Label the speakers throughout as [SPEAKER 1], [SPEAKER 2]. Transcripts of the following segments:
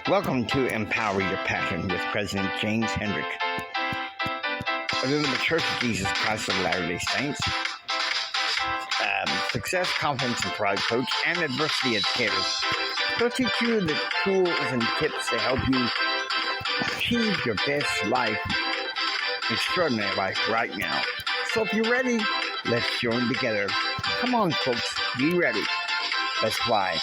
[SPEAKER 1] Welcome to Empower Your Passion with President James Hendrick. I live in the Church of Jesus Christ of Latter-day Saints, success, confidence, and pride coach, and adversity educator. He'll teach you the tools and tips to help you achieve your best life, extraordinary life right now. So if you're ready, let's join together. Come on, folks, be ready. Let's fly.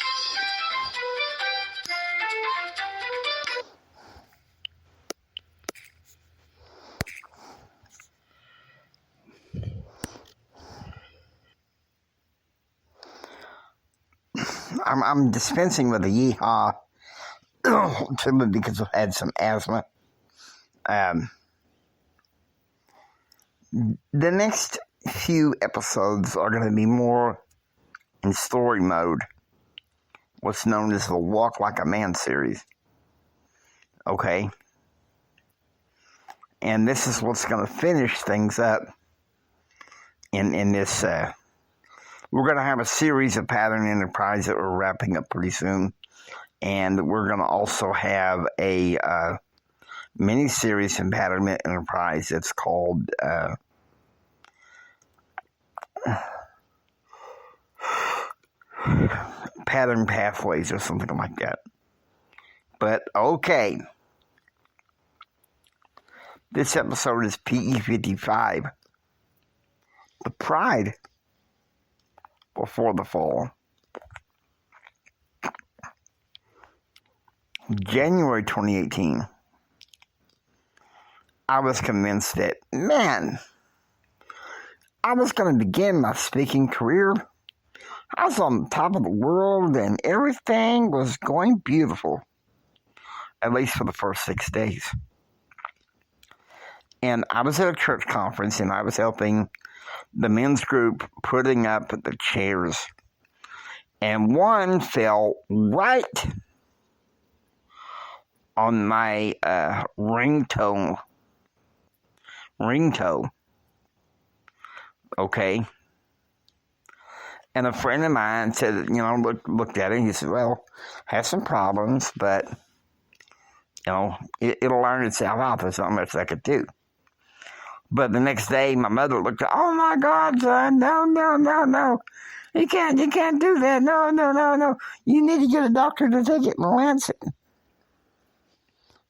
[SPEAKER 1] I'm dispensing with a yeehaw simply because I've had some asthma. The next few episodes are going to be more in story mode, what's known as the Walk Like a Man series. Okay? And this is what's going to finish things up in this. We're going to have a series of Pattern Enterprise that we're wrapping up pretty soon. And we're going to also have a mini-series in Pattern Enterprise that's called Pattern Pathways or something like that. But, okay. This episode is PE 55. The Pride Before the Fall. January 2018. I was convinced that, man, I was going to begin my speaking career. I was on top of the world and everything was going beautiful. At least for the first 6 days. And I was at a church conference and I was helping the men's group putting up the chairs. And one fell right on my ring toe. Okay. And a friend of mine said, looked at it and he said, well, has some problems, but, it'll learn itself out. There's not much I could do. But the next day, my mother looked at, oh my God, son, no. You can't do that. No. You need to get a doctor to take it and lance it.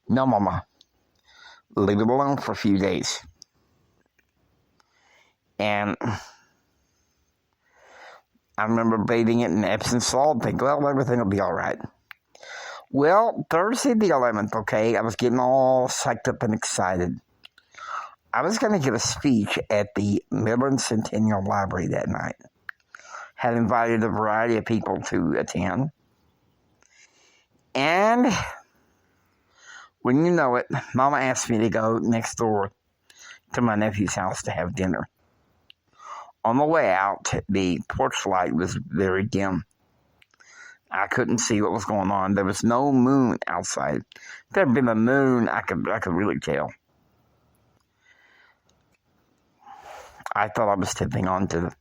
[SPEAKER 1] No, Mama. Leave it alone for a few days. And I remember bathing it in Epsom salt, thinking, well, everything will be all right. Well, Thursday the 11th, okay, I was getting all psyched up and excited. I was going to give a speech at the Midland Centennial Library that night. Had invited a variety of people to attend. And when you know it, Mama asked me to go next door to my nephew's house to have dinner. On the way out, the porch light was very dim. I couldn't see what was going on. There was no moon outside. If there had been a moon, I could really tell. I thought I was stepping onto the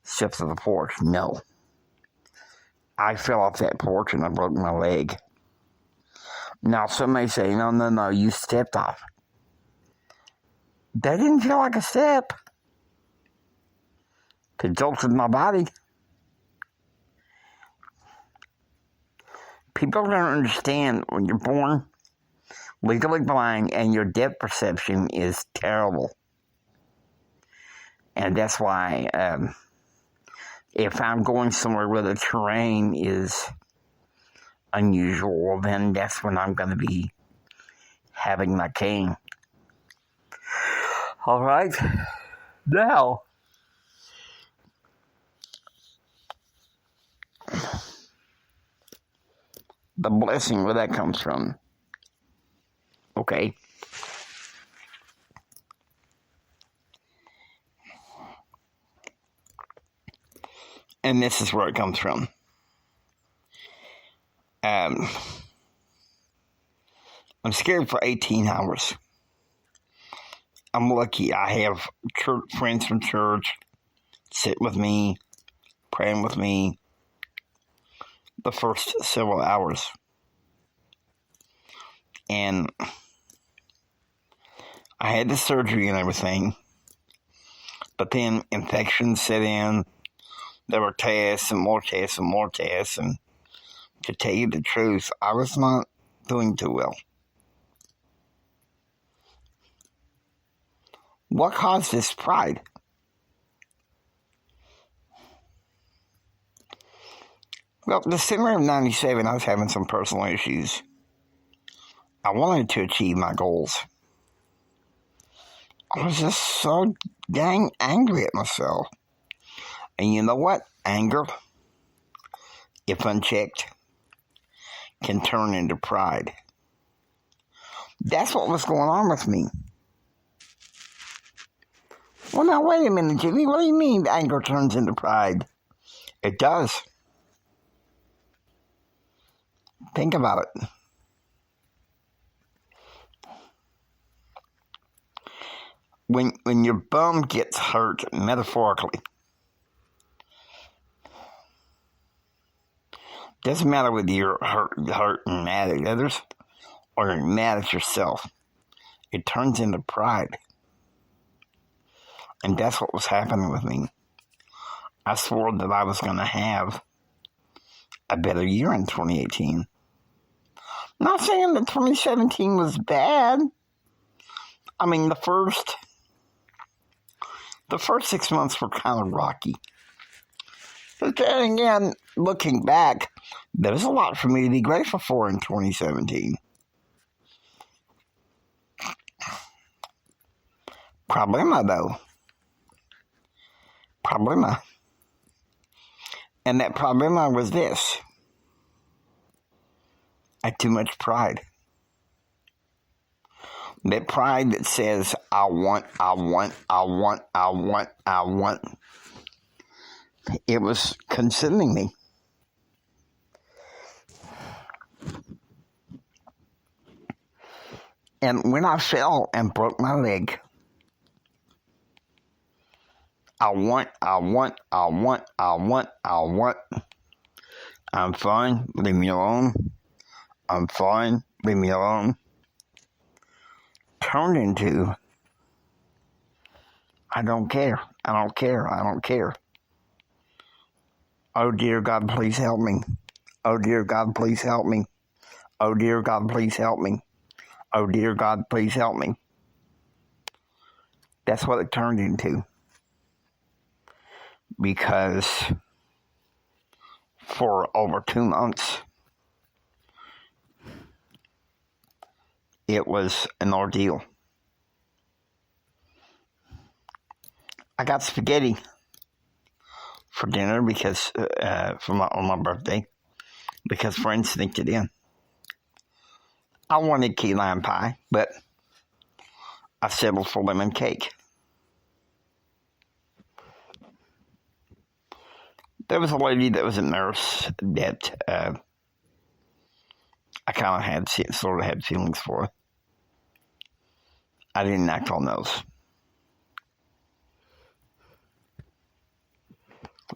[SPEAKER 1] steps of the porch. No. I fell off that porch and I broke my leg. Now, some may say, no, you stepped off. That didn't feel like a step. It jolted my body. People don't understand when you're born legally blind and your depth perception is terrible. And that's why if I'm going somewhere where the terrain is unusual, then that's when I'm going to be having my cane. All right. Now, the blessing, where that comes from. Okay. And this is where it comes from. I'm scared for 18 hours. I'm lucky I have friends from church sit with me, praying with me. the first several hours. And I had the surgery and everything, but then infections set in. There were tests and more tests and more tests, and to tell you the truth, I was not doing too well. What caused this pride? Well, December of 97, I was having some personal issues. I wanted to achieve my goals. I was just so dang angry at myself. And you know what? Anger, if unchecked, can turn into pride. That's what was going on with me. Well, now, wait a minute, Jimmy. What do you mean anger turns into pride? It does. Think about it. When your bum gets hurt, metaphorically, doesn't matter whether you're hurt and mad at others or you're mad at yourself. It turns into pride. And that's what was happening with me. I swore that I was going to have a better year in 2018. Not saying that 2017 was bad. I mean, the first 6 months were kind of rocky. But then again, looking back, there's a lot for me to be grateful for in 2017. Problema, though. Problema. And that problema was this. I had too much pride. That pride that says, I want. It was consuming me. And when I fell and broke my leg, I want. I'm fine, leave me alone. I'm fine, leave me alone. Turned into, I don't care. Oh dear God, please help me. Oh dear God, please help me. Oh dear God, please help me. Oh dear God, please help me. That's what it turned into. Because for over 2 months, it was an ordeal. I got spaghetti for dinner because on my birthday, because friends sneaked it in. I wanted key lime pie, but I settled for lemon cake. There was a lady that was a nurse that I kind of sort of had feelings for. I didn't act on those.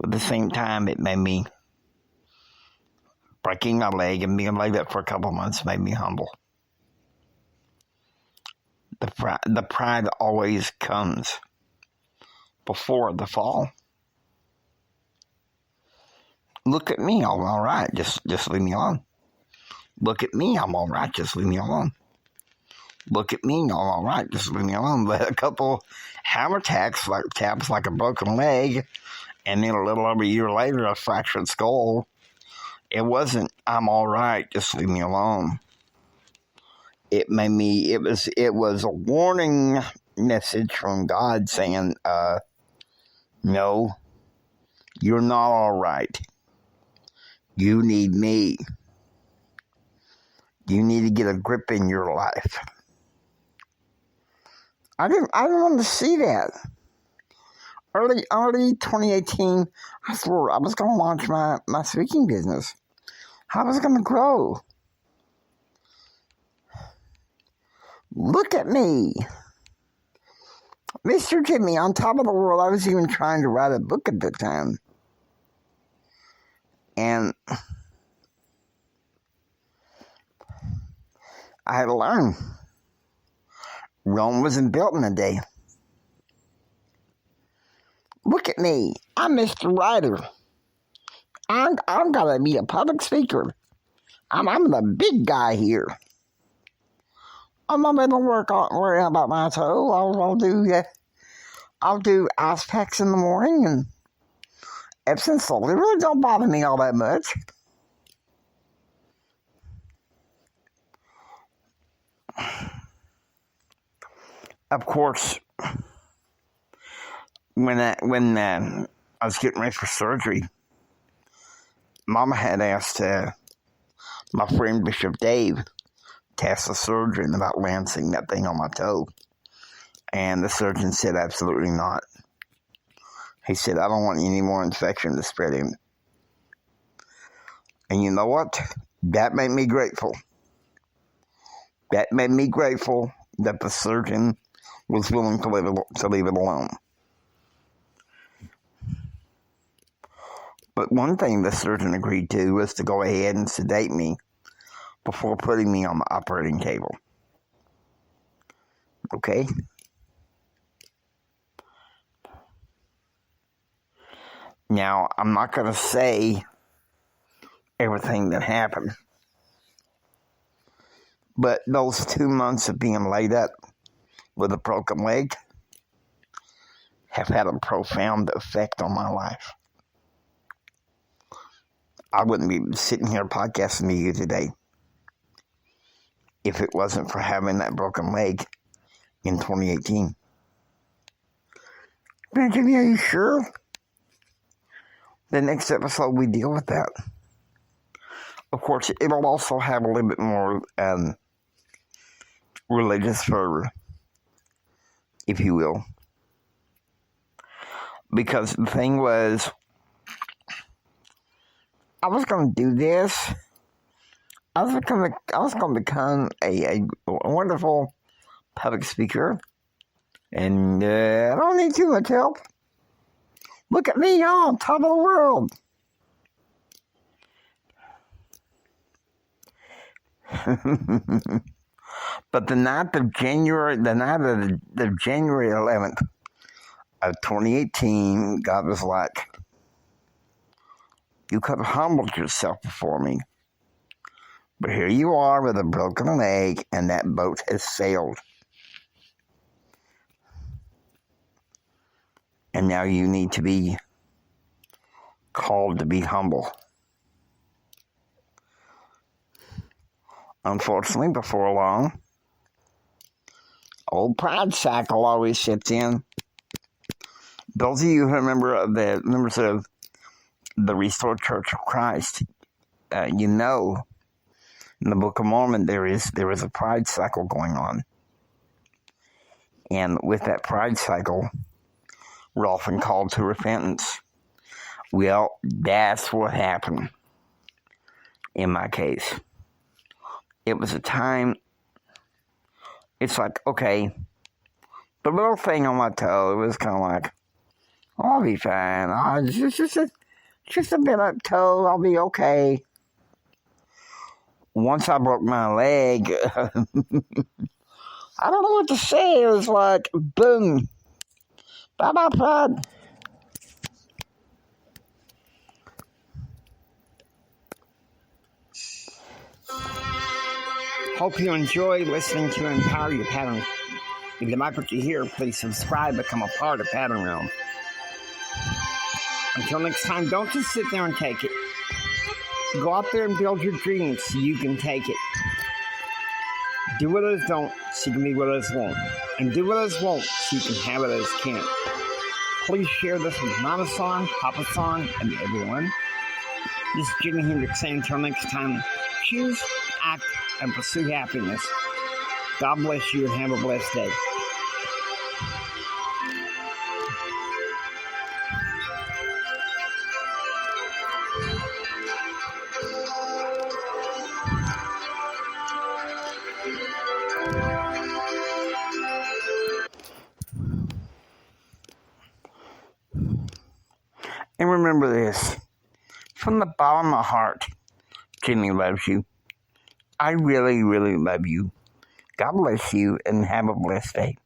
[SPEAKER 1] At the same time, it made me, breaking my leg and being like that for a couple of months made me humble. The pride always comes before the fall. Look at me, I'm all right. Just leave me alone. Look at me, I'm all right. Just leave me alone. Look at me, I'm all right. Just leave me alone. But a couple hammer taps like a broken leg, and then a little over a year later, a fractured skull. It wasn't, I'm all right. Just leave me alone. It made me. It was a warning message from God saying, "No, you're not all right. You need me. You need to get a grip in your life." I didn't want to see that. Early 2018, I swore I was going to launch my speaking business. I was going to grow. Look at me. Mr. Jimmy, on top of the world. I was even trying to write a book at the time. And I had to learn. Rome wasn't built in a day. Look at me. I'm Mr. Writer. I'm gonna be a public speaker. I'm the big guy here. I'm not gonna worry about my toe. I'll do ice packs in the morning and Epsom salt. It really don't bother me all that much. Of course, when I was getting ready for surgery, Mama had asked my friend Bishop Dave to ask the surgeon about lancing that thing on my toe. And the surgeon said absolutely not. He said, I don't want any more infection to spread in. And you know what? That made me grateful. That made me grateful that the surgeon was willing to leave it alone. But one thing the surgeon agreed to was to go ahead and sedate me before putting me on the operating table. Okay? Now, I'm not going to say everything that happened, but those 2 months of being laid up with a broken leg have had a profound effect on my life. I wouldn't be sitting here podcasting to you today if it wasn't for having that broken leg in 2018. Benjamin, are you sure? The next episode, we deal with that. Of course, it'll also have a little bit more religious fervor, if you will. Because the thing was, I was going to do this. I was going to become a wonderful public speaker. And I don't need too much help. Look at me, y'all, on top of the world. But the night of January 11th of 2018, God was like, you could have humbled yourself before me. But here you are with a broken leg, and that boat has sailed. And now you need to be called to be humble. Unfortunately, before long, old pride cycle always sits in. Those of you who remember the members of the Restored Church of Christ, you know, in the Book of Mormon, there is a pride cycle going on. And with that pride cycle, we're often called to repentance. Well, that's what happened in my case. It was a time, it's like, okay, the little thing on my toe, it was kind of like, I'll be fine. Just a bit of toe, I'll be okay. Once I broke my leg, I don't know what to say. It was like, boom. Bye-bye, pride. Hope you enjoy listening to Empower Your Pattern. If you like what you hear, please subscribe, become a part of Pattern Realm. Until next time, don't just sit there and take it. Go out there and build your dreams so you can take it. Do what others don't so you can be what others won't. And do what others won't so you can have what others can't. Please share this with Mama Son, Papa Son, and everyone. This is Jimi Hendrix saying until next time, choose, act, and pursue happiness. God bless you and have a blessed day. And remember this, from the bottom of my heart, Jimmy loves you. I really, really love you. God bless you and have a blessed day.